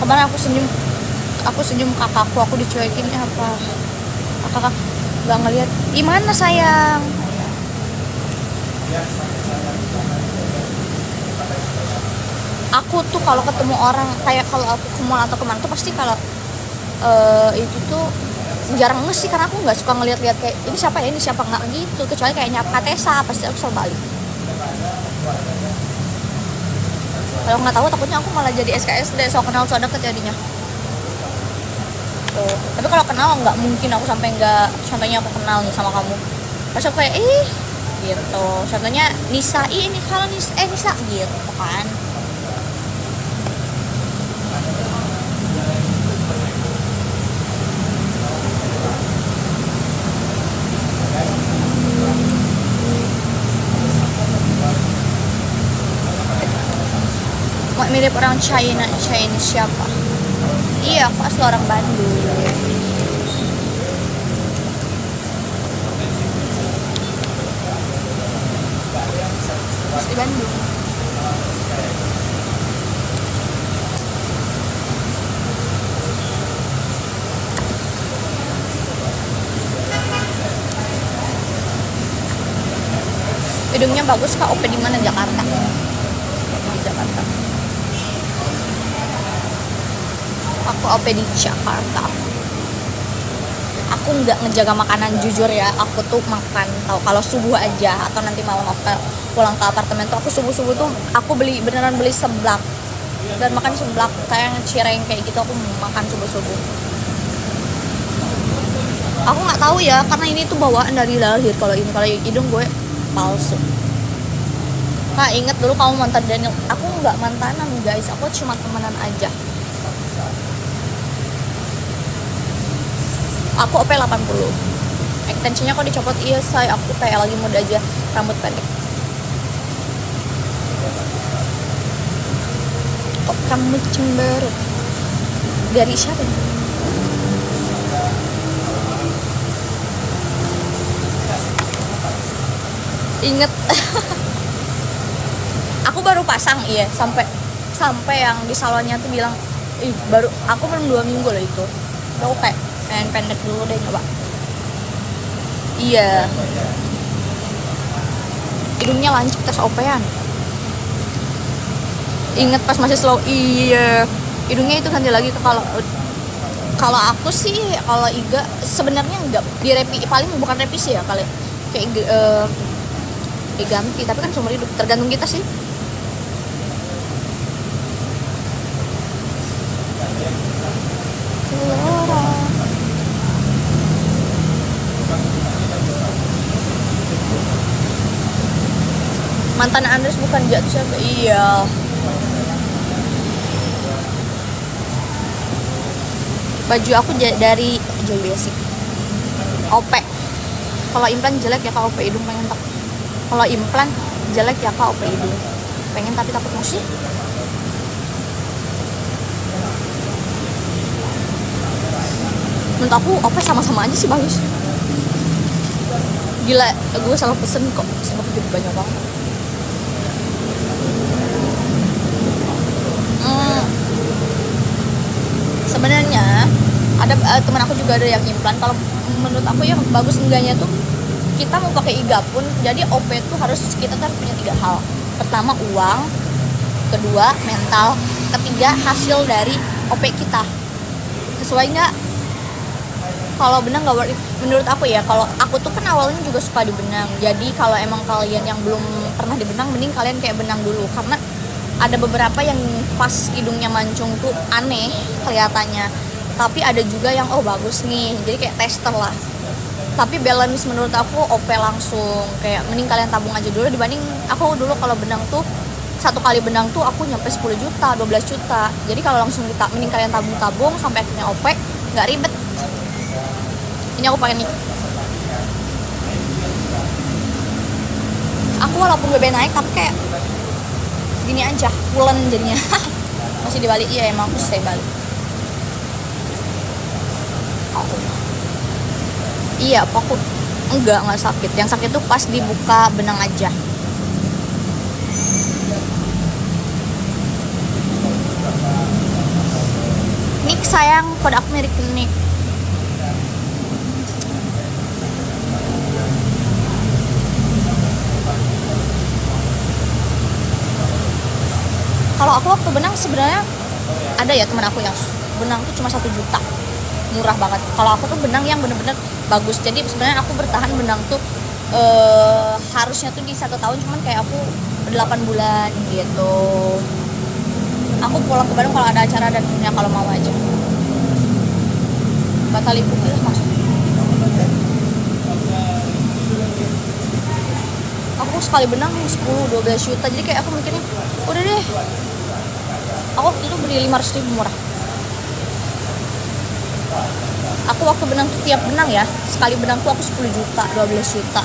kemarin aku senyum kakakku, aku dicuekin apa, kakak nggak ngeliat. Gimana sayang? Aku tuh kalau ketemu orang, kayak kalau aku ke mall atau kemana tuh pasti kalau itu tuh jarang nge sih, karena aku nggak suka ngeliat-liat kayak ini siapa ya, ini siapa, nggak gitu. Kecuali kayak nyapa Tessa, pasti aku selalu balik. Kalau nggak tahu takutnya aku malah jadi SKSD, so kenal so deket jadinya tuh. Tapi kalau kenal nggak mungkin aku contohnya aku kenal nih sama kamu, pas aku kayak gitu. Contohnya Nisa, ini kalau Nisa gitu kan. Mirip orang Chinese siapa? Iya, aku asli orang Bandung. Asli Bandung. Hidungnya bagus Kak, OP di mana? Jakarta. Di Jakarta. Aku OP di Jakarta. Aku nggak ngejaga makanan, jujur ya. Aku tuh makan kalau subuh aja atau nanti malam aku pulang ke apartemen tuh, aku subuh tuh aku beneran beli seblak dan makan seblak kayak cireng kayak gitu. Aku makan subuh. Aku nggak tahu ya, karena ini tuh bawaan dari lahir. Kalau hidung gue palsu. Kak, inget dulu kamu mantan Daniel. Aku nggak mantanan guys, aku cuma temenan aja. Aku OP 80. Extensionnya kok dicopot? Iya say, aku kayak lagi muda aja, rambut pendek. Kok kamu cemberut? Dari siapa? Inget. Aku baru pasang, iya, sampai yang di salonnya tuh bilang, baru aku belum 2 minggu loh itu. Aku kayak pendek dulu deh, coba. Iya. Hidungnya lancip tes OP-an. Inget pas masih slow. Iya. Hidungnya itu ganti lagi. Kalau aku sih, kalau Iga sebenarnya enggak paling bukan revisi ya kali. Kayak diganti, tapi kan seumur hidup, tergantung kita sih. Mantan Andres bukan jatuh siapa? Iya. Baju aku dari Joy Basic. OP. Kalau implan jelek ya Kak, OP hidung pengen tak. Kalau implan jelek ya Kak, OP hidung pengen tapi takut musik. Menurut aku OP sama-sama aja sih bagus. Gila, gue salah pesen kok, sama jadi banyak banget. Sebenarnya ada teman aku juga ada yang implan. Kalau menurut aku yang bagus enggaknya tuh, kita mau pakai Iga pun, jadi OP tuh kita harus punya 3 hal. Pertama uang, kedua mental, ketiga hasil dari OP kita. Sesuai nggak? Kalau benang nggak worth it menurut aku ya. Kalau aku tuh kan awalnya juga suka di benang, jadi kalau emang kalian yang belum pernah di benang, mending kalian kayak benang dulu, karena ada beberapa yang pas hidungnya mancung tuh aneh kelihatannya, tapi ada juga yang bagus nih, jadi kayak tester lah. Tapi balance menurut aku OP langsung, kayak mending kalian tabung aja dulu dibanding aku dulu kalau benang tuh 1 kali benang tuh aku nyampe 10 juta, 12 juta. Jadi kalau langsung mending kalian tabung sampai akhirnya OP, nggak ribet. Ini aku pakai nih. Aku walaupun BB naik tapi kayak gini aja, pulen jadinya. Masih dibalik. Iya emang aku stay balik. Iya, aku enggak sakit. Yang sakit tuh pas dibuka benang aja. Nick sayang, kode aku mirip Nick. Kalau aku waktu benang sebenarnya ada ya teman aku yang benang tuh cuma 1 juta, murah banget. Kalau aku tuh benang yang bener-bener bagus. Jadi sebenarnya aku bertahan benang tuh harusnya tuh di 1 tahun, cuman kayak aku 8 bulan gitu. Aku pulang ke Bandung kalau ada acara dan ya kalau mau aja. Batal ibu maksudnya. Aku sekali benang 10-12 juta, jadi kayak aku mikirnya udah deh, aku waktu itu beli 500 ribu murah. Aku waktu benang tuh tiap benang ya, sekali benang tuh aku 10 juta 12 juta.